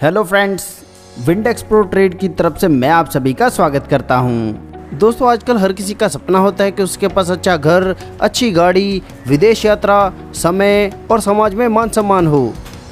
Hello friends, विंडेक्स pro trade की तरफ से मैं आप सभी का स्वागत करता हूं। दोस्तों, आजकल हर किसी का सपना होता है कि उसके पास अच्छा घर, अच्छी गाड़ी, विदेश यात्रा, समय और समाज में मान सम्मान हो।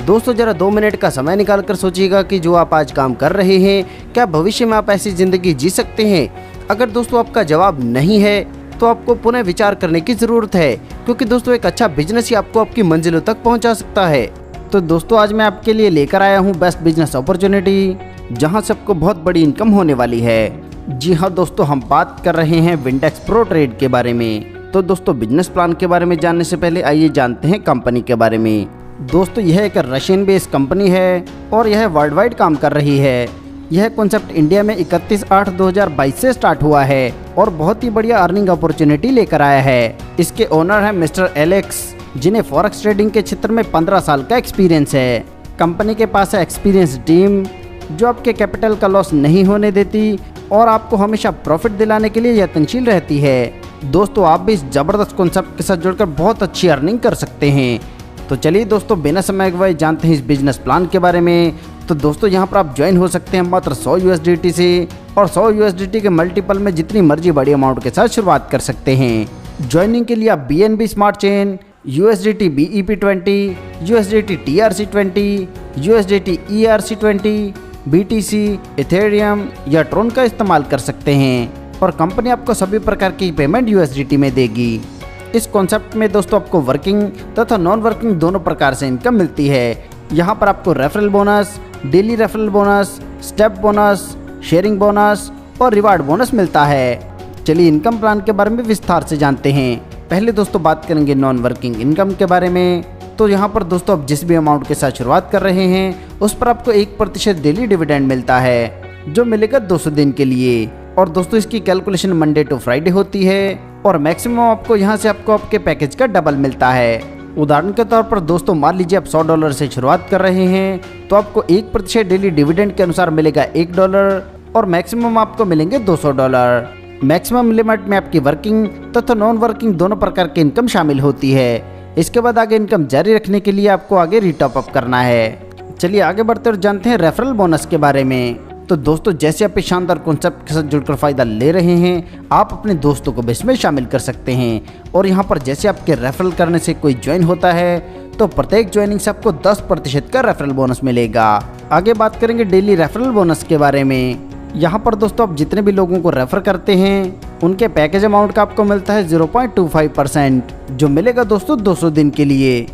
दोस्तों, जरा 2 मिनट का समय निकाल कर सोचिएगा कि जो आप आज काम कर रहे हैं, क्या भविष्य में आप ऐसी ज़िंदगी जी सकते हैं? अगर दोस्तों आपका जवाब नहीं है तो आपको पुनः विचार करने की ज़रूरत है, क्योंकि दोस्तों एक अच्छा बिजनेस ही आपको आपकी मंजिलों तक पहुंचा सकता है। तो दोस्तों, आज मैं आपके लिए लेकर आया हूं बेस्ट बिजनेस अपॉर्चुनिटी, जहां से आपको बहुत बड़ी इनकम होने वाली है। जी हाँ दोस्तों, हम बात कर रहे हैं विंडेक्स प्रो ट्रेड के बारे में। तो दोस्तों, बिजनेस प्लान के बारे में जानने से पहले आइए जानते हैं कंपनी के बारे में। दोस्तों, यह एक रशियन बेस्ड कंपनी है और यह वर्ल्ड वाइड काम कर रही है। यह कॉन्सेप्ट इंडिया में 31/8/2022 से स्टार्ट हुआ है और बहुत ही बढ़िया अर्निंग अपॉर्चुनिटी लेकर आया है। इसके ओनर है मिस्टर एलेक्स, जिन्हें फॉरेक्स ट्रेडिंग के क्षेत्र में 15 साल का एक्सपीरियंस है। कंपनी के पास है एक्सपीरियंस टीम, जो आपके कैपिटल का लॉस नहीं होने देती और आपको हमेशा प्रॉफिट दिलाने के लिए यत्नशील रहती है। दोस्तों, आप भी इस जबरदस्त कॉन्सेप्ट के साथ जुड़कर बहुत अच्छी अर्निंग कर सकते हैं। तो चलिए दोस्तों, बिना समय गवाए जानते हैं इस बिजनेस प्लान के बारे में। तो दोस्तों, यहाँ पर आप ज्वाइन हो सकते हैं मात्र 100 USDT से, और 100 USDT के मल्टीपल में जितनी मर्जी बड़ी अमाउंट के साथ शुरुआत कर सकते हैं। ज्वाइनिंग के लिए आप BNB smart chain, USDT BEP20, USDT TRC20, USDT ERC20, BTC, Ethereum या ट्रोन का इस्तेमाल कर सकते हैं और कंपनी आपको सभी प्रकार की पेमेंट USDT में देगी। इस कॉन्सेप्ट में दोस्तों आपको वर्किंग तथा नॉन वर्किंग दोनों प्रकार से इनकम मिलती है। यहाँ पर आपको referral bonus, daily referral bonus, step bonus, sharing bonus और रिवार्ड बोनस मिलता है। चलिए इनकम प्लान के बारे में विस्तार से जानते हैं। पहले दोस्तों बात करेंगे नॉन वर्किंग इनकम के बारे में। तो यहाँ पर दोस्तों आप जिस भी अमाउंट के साथ शुरुआत कर रहे हैं, उस पर आपको 1% डेली डिविडेंड मिलता है, जो मिलेगा 200 दिन के लिए। और दोस्तों, इसकी कैलकुलेशन मंडे टू फ्राइडे होती है और मैक्सिमम आपको यहाँ से आपको आपके पैकेज का डबल मिलता है। उदाहरण के तौर पर दोस्तों, मान लीजिए आप $100 से शुरुआत कर रहे हैं, तो आपको 1% डेली डिविडेंड के अनुसार मिलेगा $1 और मैक्सिमम आपको मिलेंगे $200। मैक्सिमम लिमिट में आपकी वर्किंग तथा नॉन वर्किंग दोनों प्रकार की इनकम शामिल होती है। इसके बाद आगे इनकम जारी रखने के लिए आपको आगे रीटॉप अप करना है। चलिए आगे बढ़ते और जानते हैं रेफरल बोनस के बारे में। तो दोस्तों, जैसे आप इस शानदार कॉन्सेप्ट के साथ जुड़कर फायदा ले रहे हैं, आप अपने दोस्तों को भी इसमें शामिल कर सकते हैं। और यहाँ पर जैसे आपके रेफरल करने से कोई ज्वाइन होता है, तो प्रत्येक ज्वाइनिंग से आपको 10% का रेफरल बोनस मिलेगा। आगे बात करेंगे डेली रेफरल बोनस के बारे में। यहाँ पर दोस्तों आप जितने भी लोगों को रेफर करते हैं, उनके पैकेज अमाउंट का आपको मिलता है 0.25%, जो मिलेगा दोस्तों 200 दिन के लिए।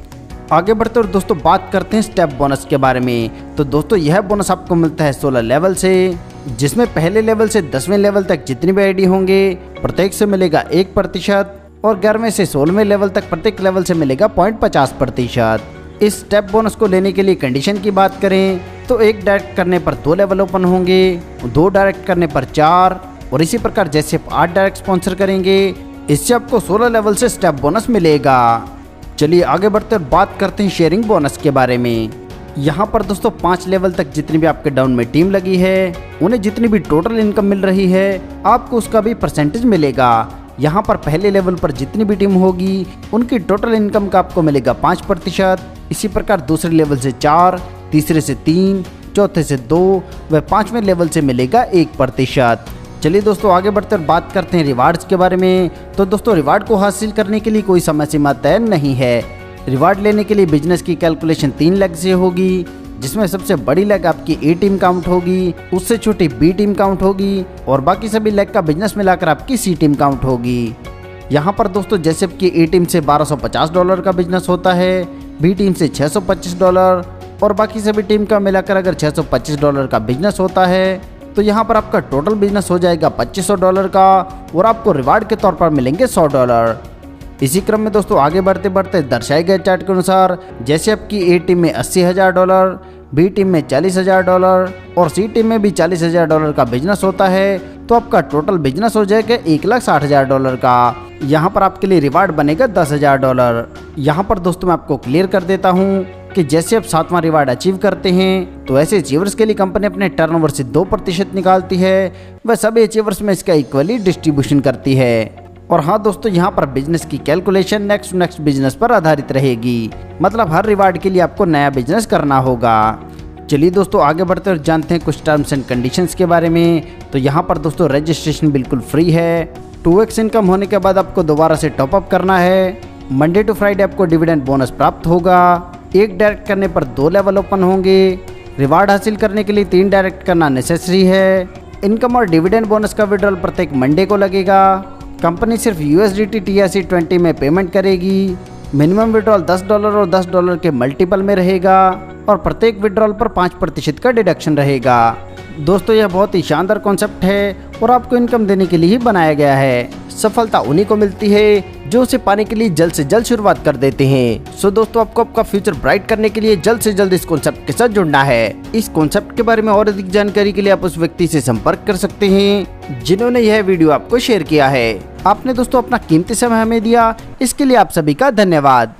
आगे बढ़ते और दोस्तों बात करते हैं स्टेप बोनस के बारे में। तो दोस्तों, यह बोनस आपको मिलता है 16 लेवल से, जिसमें पहले लेवल से 10वें लेवल तक जितनी भी आईडी होंगे, प्रत्येक से मिलेगा 1% और 11वें से 16वें लेवल तक प्रत्येक लेवल से मिलेगा 0.50%। इस स्टेप बोनस को लेने के लिए कंडीशन की बात करें तो 1 डायरेक्ट करने पर 2 लेवल ओपन होंगे, 2 डायरेक्ट करने पर 4, और इसी प्रकार जैसे आप 8 डायरेक्ट स्पॉन्सर करेंगे, इससे आपको 16 लेवल से स्टेप बोनस मिलेगा। चलिए आगे बढ़ते और बात करते हैं शेयरिंग बोनस के बारे में। यहाँ पर दोस्तों 5 लेवल तक जितनी भी आपके डाउन में टीम लगी है, उन्हें जितनी भी टोटल इनकम मिल रही है, आपको उसका भी परसेंटेज मिलेगा। यहाँ पर पहले लेवल पर जितनी भी टीम होगी, उनकी टोटल इनकम का आपको मिलेगा 5%। इसी प्रकार दूसरे लेवल से 4, तीसरे से 3, चौथे से 2 व 5वें लेवल से मिलेगा 1%। चलिए दोस्तों आगे बढ़कर बात करते हैं रिवार्ड्स के बारे में। तो दोस्तों, रिवार्ड को हासिल करने के लिए कोई समय सीमा तय नहीं है। रिवार्ड लेने के लिए बिजनेस की कैलकुलेशन 3 लेग से होगी, जिसमें सबसे बड़ी लेग आपकी A टीम काउंट होगी, उससे छोटी B टीम काउंट होगी और बाकी सभी लेग का बिजनेस मिलाकर आपकी C टीम काउंट होगी। यहाँ पर दोस्तों जैसे आपकी A टीम से $1250 का बिजनेस होता है, B टीम से $625 और बाकी सभी टीम का मिलाकर अगर $625 का बिजनेस होता है, तो यहाँ पर आपका टोटल बिजनेस हो जाएगा $2500 का और आपको रिवार्ड के तौर पर मिलेंगे $100। इसी क्रम में दोस्तों आगे बढ़ते बढ़ते दर्शाए गए चार्ट के अनुसार जैसे आपकी A टीम में $80,000, B टीम में $40,000 और C टीम में भी $40,000 का बिजनेस होता है, तो आपका टोटल बिजनेस हो जाएगा $1,60,000 का। यहाँ पर आपके लिए रिवार्ड बनेगा $10,000। यहाँ पर दोस्तों मैं आपको क्लियर कर देता हूँ कि जैसे आप 7वां रिवार्ड अचीव करते हैं, तो ऐसे अचीवर्स के लिए कंपनी अपने टर्नओवर से 2% निकालती है, वह सभी अचीवर्स में इसका इक्वली डिस्ट्रीब्यूशन करती है। और हाँ दोस्तों, यहाँ पर बिजनेस की कैलकुलेशन नेक्स्ट बिजनेस पर आधारित रहेगी, मतलब हर रिवार्ड के लिए आपको नया बिजनेस करना होगा। चलिए दोस्तों आगे बढ़ते और जानते हैं कुछ टर्म्स एंड कंडीशंस के बारे में। तो यहाँ पर दोस्तों रजिस्ट्रेशन बिल्कुल फ्री है। 2x इनकम होने के बाद आपको दोबारा से टॉपअप करना है। मंडे टू फ्राइडे आपको डिविडेंड बोनस प्राप्त होगा। एक डायरेक्ट करने पर 2 लेवल ओपन होंगे। रिवार्ड हासिल करने के लिए 3 डायरेक्ट करना नेसेसरी है। इनकम और डिविडेंड बोनस का विड्रॉल प्रत्येक मंडे को लगेगा। कंपनी सिर्फ USDT TRC20 में पेमेंट करेगी। मिनिमम विड्रॉल $10 और $10 के मल्टीपल में रहेगा और प्रत्येक विड्रॉल पर 5% का डिडक्शन रहेगा। दोस्तों यह बहुत ही शानदार कॉन्सेप्ट है और आपको इनकम देने के लिए ही बनाया गया है। सफलता उन्हीं को मिलती है जो उसे पाने के लिए जल्द से जल्द शुरुआत कर देते हैं। सो दोस्तों आपको आपका फ्यूचर ब्राइट करने के लिए जल्द से जल्द इस कॉन्सेप्ट के साथ जुड़ना है। इस कॉन्सेप्ट के बारे में और अधिक जानकारी के लिए आप उस व्यक्ति से संपर्क कर सकते हैं जिन्होंने यह वीडियो आपको शेयर किया है। आपने दोस्तों अपना कीमती समय हमें दिया, इसके लिए आप सभी का धन्यवाद।